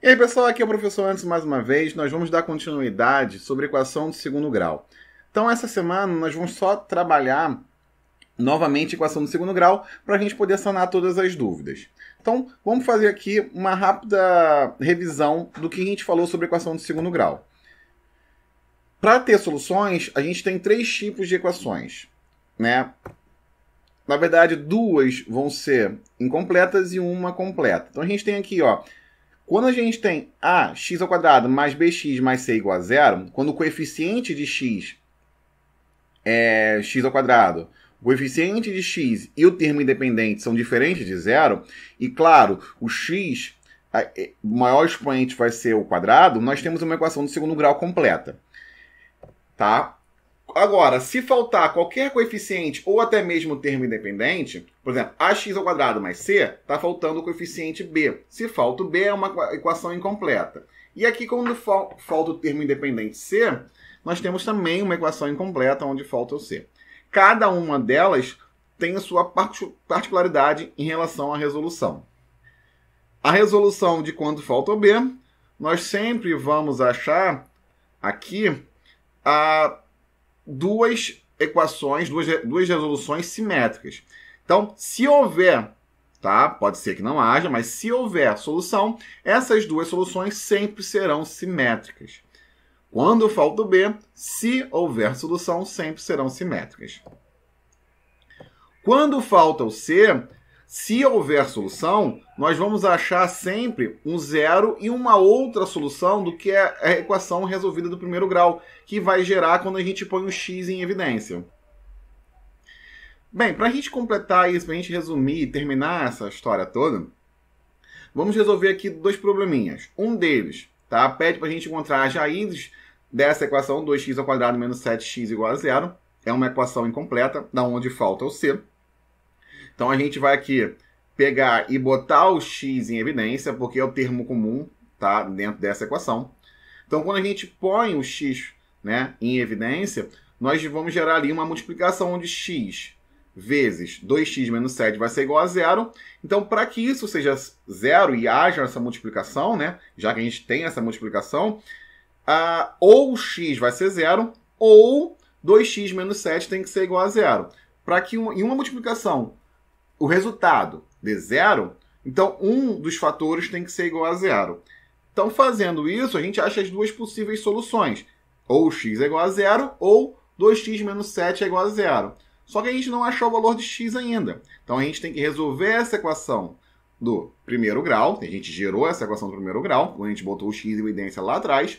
E aí, pessoal, aqui é o professor Anderson mais uma vez. Nós vamos dar continuidade sobre a equação de segundo grau. Então, essa semana, nós vamos só trabalhar novamente a equação de segundo grau para a gente poder sanar todas as dúvidas. Então, vamos fazer aqui uma rápida revisão do que a gente falou sobre a equação de segundo grau. Para ter soluções, a gente tem três tipos de equações, né? Na verdade, duas vão ser incompletas e uma completa. Então, a gente tem aqui, ó, quando a gente tem ax ao quadrado mais bx mais c igual a zero, quando o coeficiente de x é x ao quadrado, o coeficiente de x e o termo independente são diferentes de zero, e claro, o x, o maior expoente vai ser o quadrado, nós temos uma equação de segundo grau completa. Tá? Agora, se faltar qualquer coeficiente ou até mesmo termo independente, por exemplo, ax ao quadrado mais c, está faltando o coeficiente b. Se falta o b, é uma equação incompleta. E aqui, quando falta o termo independente c, nós temos também uma equação incompleta onde falta o c. Cada uma delas tem a sua particularidade em relação à resolução. A resolução de quando falta o b, nós sempre vamos achar aqui duas equações, duas resoluções simétricas. Então, se houver, tá? Pode ser que não haja, mas se houver solução, essas duas soluções sempre serão simétricas. Quando falta o b, se houver solução, sempre serão simétricas. Quando falta o c, se houver solução, nós vamos achar sempre um zero e uma outra solução do que é a equação resolvida do primeiro grau, que vai gerar quando a gente põe o x em evidência. Bem, para a gente completar isso, para a gente resumir e terminar essa história toda, vamos resolver aqui dois probleminhas. Um deles, tá, pede para a gente encontrar as raízes dessa equação, 2x ao quadrado menos 7x igual a zero. É uma equação incompleta, da onde falta o c. Então, a gente vai aqui pegar e botar o x em evidência, porque é o termo comum, tá, dentro dessa equação. Então, quando a gente põe o x, né, em evidência, nós vamos gerar ali uma multiplicação onde x vezes 2x menos 7 vai ser igual a zero. Então, para que isso seja zero e haja essa multiplicação, né, já que a gente tem essa multiplicação, ou o x vai ser zero, ou 2x menos 7 tem que ser igual a zero. Para que em uma multiplicação o resultado dê zero, então um dos fatores tem que ser igual a zero. Então, fazendo isso, a gente acha as duas possíveis soluções. Ou x é igual a zero, ou 2x menos 7 é igual a zero. Só que a gente não achou o valor de x ainda. Então, a gente tem que resolver essa equação do primeiro grau. A gente gerou essa equação do primeiro grau, quando a gente botou o x em evidência lá atrás.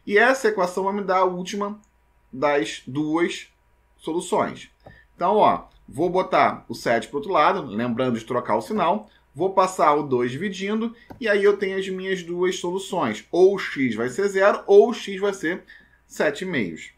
E essa equação vai me dar a última das duas soluções. Então, ó, vou botar o 7 para o outro lado, lembrando de trocar o sinal. Vou passar o 2 dividindo, e aí eu tenho as minhas duas soluções. Ou o x vai ser zero, ou o x vai ser 7,5.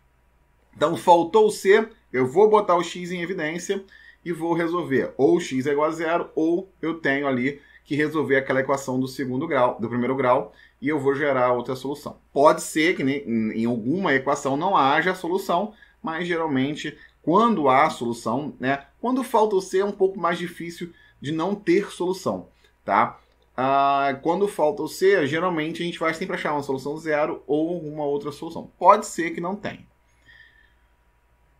Então, faltou o c, eu vou botar o x em evidência e vou resolver. Ou o x é igual a zero, ou eu tenho ali que resolver aquela equação do segundo grau, do primeiro grau, e eu vou gerar outra solução. Pode ser que em alguma equação não haja solução, mas geralmente, quando há solução, né, quando falta o c é um pouco mais difícil de não ter solução, tá? Quando falta o c, geralmente a gente vai sempre achar uma solução zero ou uma outra solução. Pode ser que não tenha.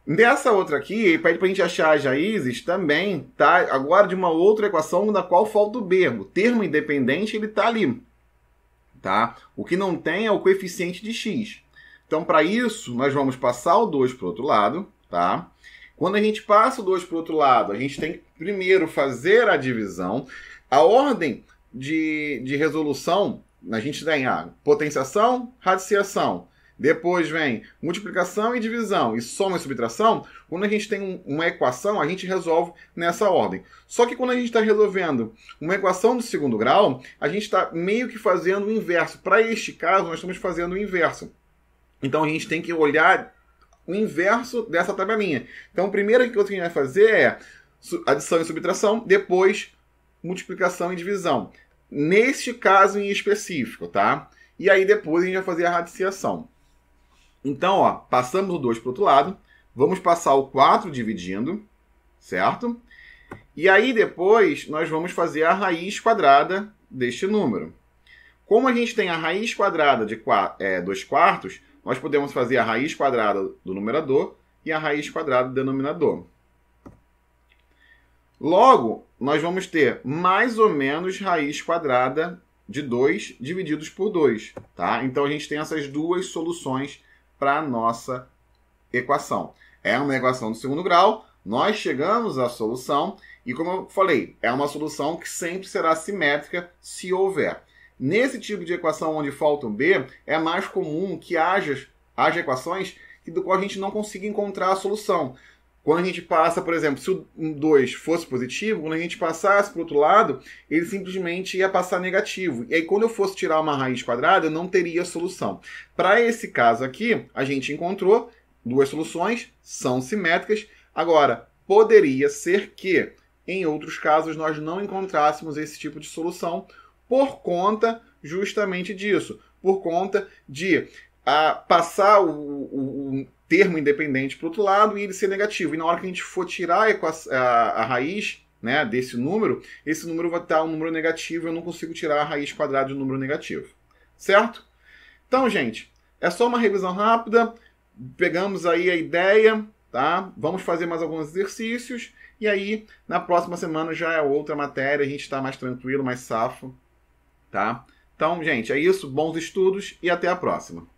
Nessa outra aqui, pede para a gente achar as raízes também, tá? Agora de uma outra equação da qual falta o b. O termo independente, ele está ali, tá? O que não tem é o coeficiente de x. Então, para isso, nós vamos passar o 2 para o outro lado, tá? Quando a gente passa o 2 para o outro lado, a gente tem que primeiro fazer a divisão. A ordem de resolução, a gente tem a potenciação, radiciação. Depois vem multiplicação e divisão, e soma e subtração. Quando a gente tem uma equação, a gente resolve nessa ordem. Só que quando a gente está resolvendo uma equação do segundo grau, a gente está meio que fazendo o inverso. Para este caso, nós estamos fazendo o inverso. Então, a gente tem que olhar o inverso dessa tabelinha. Então, a primeira coisa que a gente vai fazer é adição e subtração, depois multiplicação e divisão. Neste caso em específico, tá? E aí, depois, a gente vai fazer a radiciação. Então, ó, passamos o 2 para o outro lado, vamos passar o 4 dividindo, certo? E aí, depois, nós vamos fazer a raiz quadrada deste número. Como a gente tem a raiz quadrada de 2 quartos, nós podemos fazer a raiz quadrada do numerador e a raiz quadrada do denominador. Logo, nós vamos ter mais ou menos raiz quadrada de 2 divididos por 2. Tá? Então, a gente tem essas duas soluções para a nossa equação. É uma equação do segundo grau, nós chegamos à solução e, como eu falei, é uma solução que sempre será simétrica se houver. Nesse tipo de equação onde falta um b, é mais comum que haja equações do qual a gente não consiga encontrar a solução. Quando a gente passa, por exemplo, se o 2 fosse positivo, quando a gente passasse para o outro lado, ele simplesmente ia passar negativo. E aí, quando eu fosse tirar uma raiz quadrada, eu não teria solução. Para esse caso aqui, a gente encontrou duas soluções, são simétricas. Agora, poderia ser que, em outros casos, nós não encontrássemos esse tipo de solução por conta justamente disso. Por conta de passar o termo independente para o outro lado e ele ser negativo. E na hora que a gente for tirar a raiz, né, desse número, esse número vai estar um número negativo, eu não consigo tirar a raiz quadrada de um número negativo. Certo? Então, gente, é só uma revisão rápida. Pegamos aí a ideia, tá? Vamos fazer mais alguns exercícios e aí na próxima semana já é outra matéria, a gente está mais tranquilo, mais safo, tá? Então, gente, é isso. Bons estudos e até a próxima.